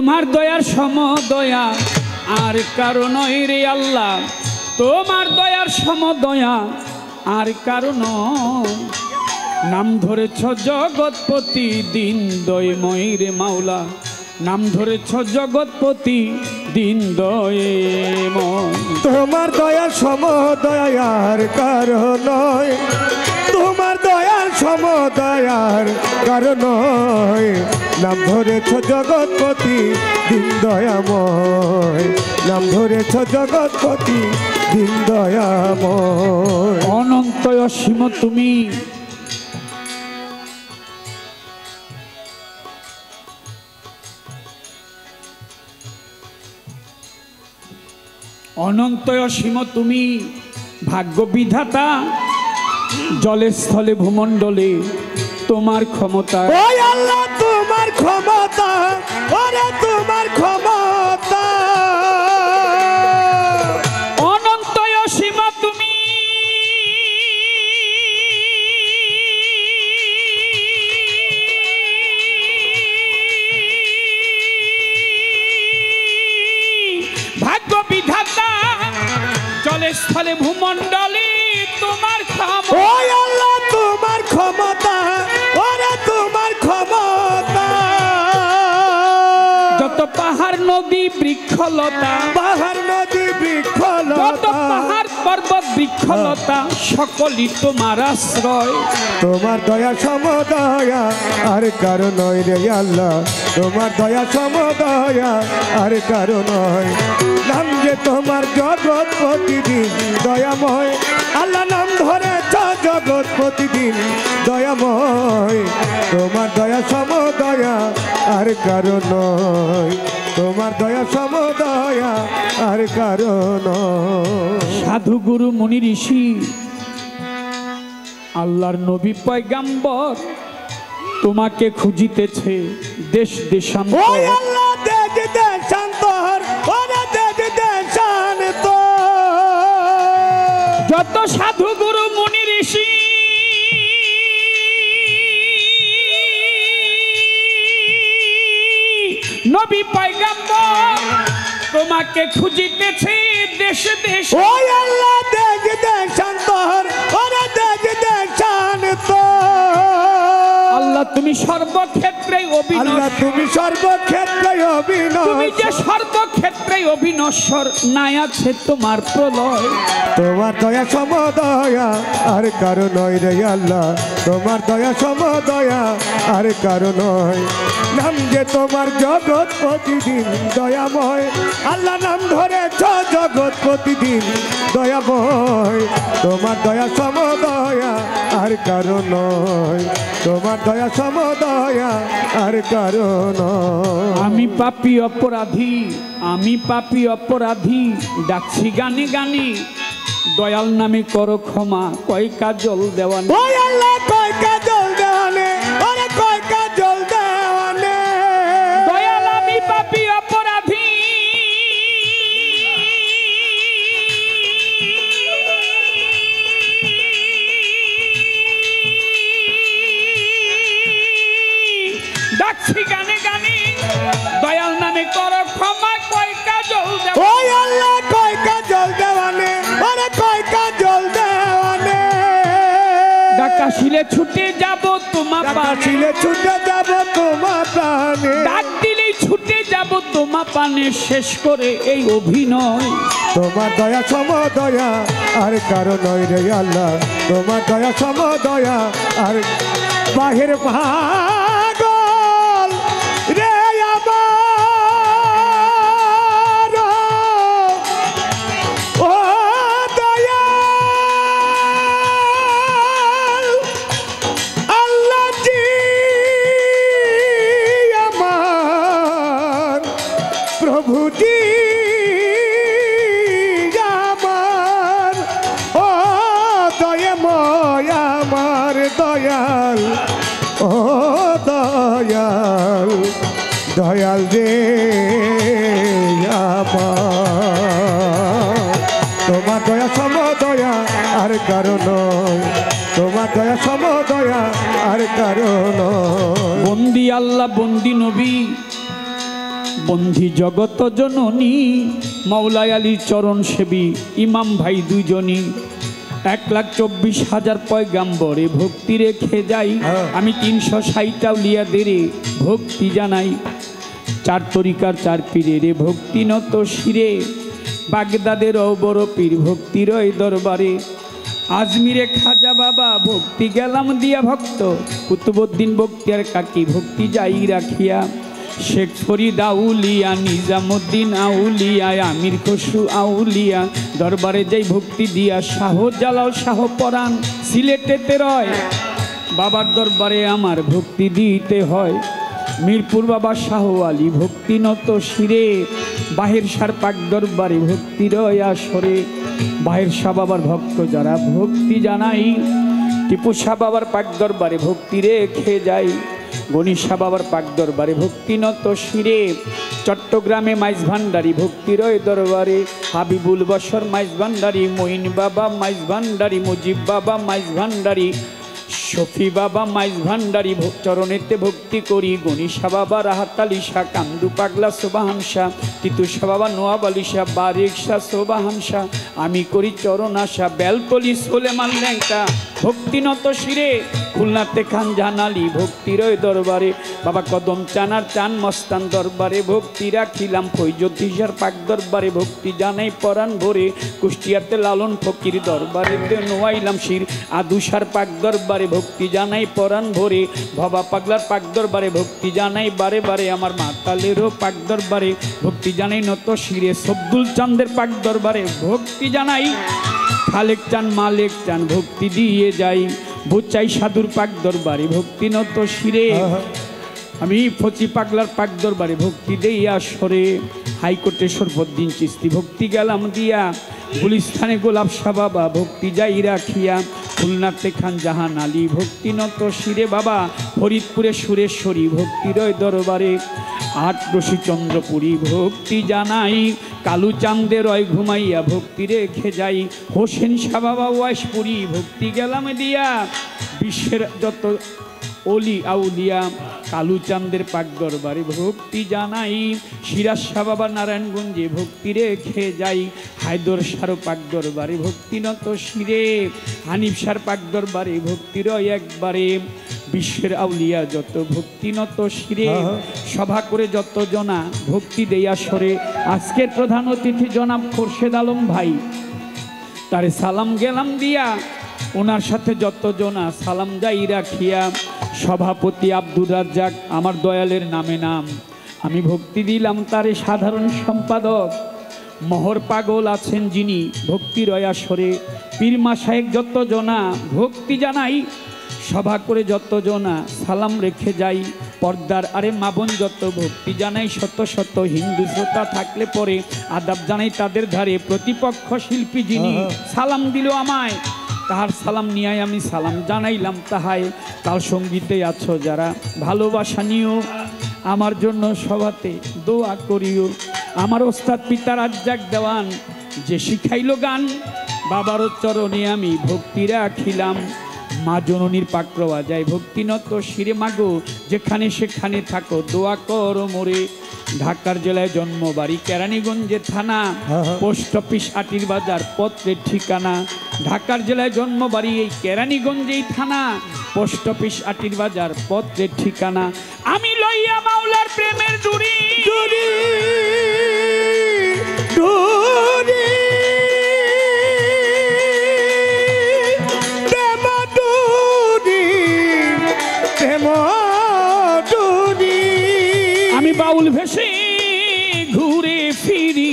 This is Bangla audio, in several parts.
তোমার দয়ার সম দয়া আর কারো নয় রে আল্লাহ, তোমার দয়ার সম দয়া আর কারো নয়। নাম ধরেছ জগৎপতি দিন দয়ময় রে মাওলা, নাম ধরেছ জগৎপতি দিন দয়ময়। তোমার দয়ার সম দয়ার কারো নয়, তোমার দয়ার সম দয়ার কারো নয়। নাম ধরেছ জগৎপতি দিন দয়াময়, নাম ধরেছ জগৎপতি দিন দয়াময়। অনন্ত অসীম তুমি, অনন্ত অসীম তুমি, ভাগ্য বিধাতা, জলে স্থলে ভূমণ্ডলে তোমার ক্ষমতা। ওই আল্লাহ তোমার ক্ষমতা, ওরে তোমার ক্ষমতা। অনন্ত অসীম তুমি, ভাগ্য বিধাতা, জলে স্থলে ভূমণ্ডলে তোমার ক্ষমতা। ওই আল্লাহ তোমার ক্ষমতা, ওরে তোমার ক্ষমতা। যত পাহাড় নদী বৃক্ষলতা, পাহাড় নদী যত বৃক্ষলতা, পাহাড় পর্বত বৃক্ষলতা সকলই তোমার আশ্রয়। তোমার দয়া সমদয়া আর কারো নয় রে আল্লাহ, তোমার দয়া সমদয়া আর কারো নয়। নাম যে তোমার জগৎ প্রতিদিন দয়াময়, আল্লাহ নাম ধরে জগৎ প্রতিদিন দয়াময়। তোমার দয়া সমদয়া আর কারো নয়, তোমার দয়া সমদয়া আর কারো নয়। সাধু গুরু মুনি ঋষি আল্লাহর নবী পয়গাম্বর তোমাকে খুঁজিতেছে দেশ দেশান্তর। ওই আল্লাহ দেশ দেশান্তর, ওরে দেশ দেশান্তর। যত সাধু গুরু মুনি ঋষি নবী পয়গাম্বর তোমাকে খুঁজিতেছে দেশ দেশ। ওই আল্লাহ দেশ দেশান্তর, ওরে দেশ দেশান্তর। আল্লাহ তুমি সর্বক্ষেত্রে অবিনশ্বর, আল্লাহ তুমি সর্বক্ষেত্রে অবিনশ্বর, তুমি যে সর্বক্ষেত্রে অবিনশ্বর, নাই আছে তোমার প্রলয়। তোমার দয়া সমদয়া আর কারো নয় রে আল্লাহ, তোমার দয়া সমদয়া আর কারো নয়। নাম যে তোমার জগৎ প্রতিদিন দয়াময়, আল্লাহ নাম ধরেছ জগৎ প্রতিদিন দয়াময়। তোমার দয়া সমদয়া আর কারো নয়, তোমার দয়া সমদয়া আর কারো নয়। আমি পাপী অপরাধী, আমি পাপী অপরাধী, ডাকছি গানে গানে, দয়াল নামে করো ক্ষমা, কয় কাজল দেওয়ানে। ওই আল্লাহ কয় কাজল দেওয়ানে, ওরে কয় কাজল দেওয়ানে। দয়াল আমি পাপী অপরাধী, ডাকছি গানে গানে, দয়াল নামে করো ক্ষমা, কয় কাজল দেওয়ানে। ওই আল্লাহ কয় কাজল দেওয়ানে, ওরে কয় কাজল দেওয়ানে। ডাকাশিলে ছুটে যাব তোমার পানে, ছিলে ছুটে যাব তোমার প্রাণে। ডাক দিলেই ছুটে যাব তোমার পানে, শেষ করে এই অভিনয়। তোমার দয়া সমদয়া আর কারো নয় রে আল্লাহ, তোমার দয়া সমদয়া আর বাহির পাগল রে আমার। ও দয়াল আল্লাহ জি আমার, প্রভুজি আমার। ও দয়াময় আমার দয়াল, ও দয়াল, দয়াল রে আমার। তোমার দয়া সমদয়া আর কারো নয়, তোমার দয়া সমদয়া আর কারো নয়। বন্দি আল্লাহ বন্দি নবী, বন্ধি জগত জননী মাওলায় আলীর চরণ সেবী ইমাম ভাই দুইজনই 1,24,000 পয়গাম্বরে ভক্তি রেখে যাই। আমি 360 আউলিয়াদের ভক্তি জানাই। 4 তরিকার 4 পীরের ভক্তি নত শিরে, বাগদাদের বড় পীর ভক্তির ওই দরবারে। আজমিরে খাজা বাবা ভক্তি গেলাম দিয়া ভক্ত, কুতুবউদ্দিন বক্তিয়ার কাকি ভক্তি যাই রাখিয়া। শেখ ফরিদ আউলিয়া, নিজামুদ্দিন আউলিয়া, আমির খসরু আউলিয়া দরবারে যাই ভক্তি দিয়া। শাহ জালাল শাহ পরাণ সিলেটেতে রয়, বাবার দরবারে আমার ভক্তি দিতে হয়। মিরপুর বাবা শাহ আলী ভক্তি নত শিরে, বাহির সার পাক দরবারে ভক্তি রয় আসরে। বাহির শাহ বাবার ভক্ত যারা ভক্তি জানাই, টিপু শাহ বাবার পাক দরবারে ভক্তি রেখে যাই। গণি শাহ বাবার পাক দরবারে ভক্তি নত শিরে, চট্টগ্রামে মাইজ ভান্ডারী ভক্তি রয় দরবারে। হাবিবুল বশর মাইজ ভান্ডারী, মঈন বাবা মাইজ ভান্ডারী, মুজিব বাবা মাইজ ভান্ডারী, শফি বাবা মাইজ ভান্ডারী চরণেতে ভক্তি করি। গণি শাহ বাবা, রাহাত আলী শাহ, কান্দু পাগলা সোবাহান শাহ, তিতু শাহ বাবা, নোয়াব আলী শাহ, বারিক শাহ, সোবাহান শাহ, আমি করি চরণ আশা। বেলতলি সোলেমান ল্যাংটা ভক্তি নত শিরে, খুলনাতে খান জাহানালি ভক্তি রয় দরবারে। বাবা কদম চানার চান মস্তান দরবারে ভক্তি রাখিলাম। ফৈজতিসার পাক দরবারে ভক্তি জানাই পরাণ ভরে। কুষ্টিয়াতে লালন ফকির দরবারে নোয়াইলাম শির, আদুসার পাক দরবারে ভক্তি জানাই পরাণ ভরে। ভবা পাগলার পাক দরবারে ভক্তি জানাই বারে বারে। আমার মাতালেরও পাক দরবারে ভক্তি জানাই নত শিরে। সব্দুল চাঁদের পাক দরবারে ভক্তি জানাই। খালেক চান মালেক চান ভক্তি দিয়ে যাই। বুচাই সাধুর পাক দরবারে ভক্তি নত শিরে, আমি ফচি পাগলার পাক দরবারে ভক্তি দেই আসরে। হাইকোর্টে সরফুদ্দিন চিস্তি ভক্তি গেলাম দিয়া, গুলিস্তানে গোলাপ শাহ বাবা ভক্তি যাই রাখিয়া। খুলনাতে খান জাহান আলী ভক্তি নত শিরে, বাবা ফরিদপুরে সুরেশ্বরী ভক্তি রয় দরবারে। আটরশি চন্দ্রপুরী ভক্তি জানাই, কালু চাঁদে রয় ঘুমাইয়া ভক্তি রেখে যাই। হোসেন শাহ বাবা ওয়াইশপুরী ভক্তি গেলাম দিয়া, বিশ্বের যত অলি আউলিয়া কালু চাঁদের পাক দরবারে ভক্তি জানাই। সিরাজ শাহ বাবা নারায়ণগঞ্জে ভক্তি রেখে যাই। হায়দর শাহ পাক দরবারে ভক্তি নত শিরে, হানিফ শাহ পাক দরবারে ভক্তি রয় একবারে। বিশ্বের আউলিয়া যত ভক্তি নত শিরে, সভা করে যত জনা ভক্তি দেই আসরে। আজকের প্রধান অতিথি জনাব খোরশেদ আলম ভাই, তারে সালাম গেলাম দিয়া, ওনার সাথে যত জনা সালাম যাই রাখিয়া। সভাপতি আব্দুর রাজ্জাক আমার দয়ালের নামে নাম, আমি ভক্তি দিলাম তারে। সাধারণ সম্পাদক মোহর পাগল আছেন যিনি ভক্তি রয় আসরে। পীর মাশায়েখ যত জনা ভক্তি জানাই, সভা করে যত জনা সালাম রেখে যাই। পর্দার আরে মাবন যত ভক্তি জানাই শত শত। হিন্দু শ্রোতা থাকলে পরে আদাব জানাই তাদের ধারে। প্রতিপক্ষ শিল্পী যিনি সালাম দিল আমায়, তাহার সালাম নিয়ে আমি সালাম জানাইলাম তাহায়। তাল সঙ্গীতে আছো যারা ভালোবাসা নিও, আমার জন্য সভাতে দোয়া করিও। আমার ওস্তাদ পিতা রাজ্জাক দেওয়ান যে শিখাইল গান, বাবার চরণে আমি ভক্তি রাখিলাম। মা জননীর পাকড়োয়া যায় ভক্তি নত শিরে, মাগো যেখানে সেখানে থাকো দোয়া করো মোরে। ঢাকার জেলায় জন্ম, বাড়ি কেরানীগঞ্জে থানা, পোস্ট অফিস আটির বাজার পত্রের ঠিকানা। ঢাকার জেলায় জন্ম, বাড়ি এই কেরানীগঞ্জেই থানা, পোস্ট অফিস আটির বাজার পত্রের ঠিকানা। আমি লইয়া মাওলার প্রেমের ডুরি ডুরি ডুরি প্রেম ডুরি প্রেম ডুরি। আমি বাউল ভেসে ঘুরে ফিরি,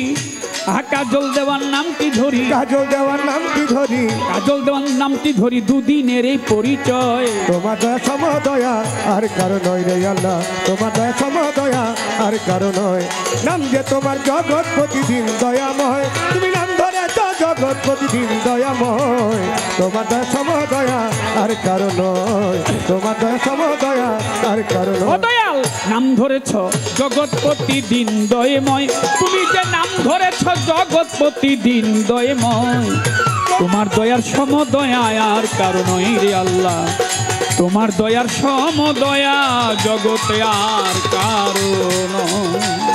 কাজল দেওয়ার নামটি ধরি, কাজল দেওয়ার নামটি ধরি, কাজল দেওয়ার নামটি ধরি। দুদিনের এই পরিচয়, তোমার দয়া সমদয়া আর কারো নয় রে আল্লাহ। তোমার দয়া সমদয়া আর কারো নয়। নাম যে তোমার জগৎ প্রতিদিন দয়াময়, তুমি নাম ধরে তো জগৎ প্রতিদিন দয়াময়। তোমার দয়া সমদয়া আর কারো নয়, তোমার দয়া সমদয়া আর কারো ও নয়। দয়াল নাম ধরেছ জগৎ প্রতিদিন দয়ময়, তুমি যে নাম ধরেছ জগৎ প্রতিদিন দয়ময়। তোমার দয়ার সমদয়া আর কারো নয় রে আল্লাহ, তোমার দয়ার সমদয়া জগতে আর কারো নয়।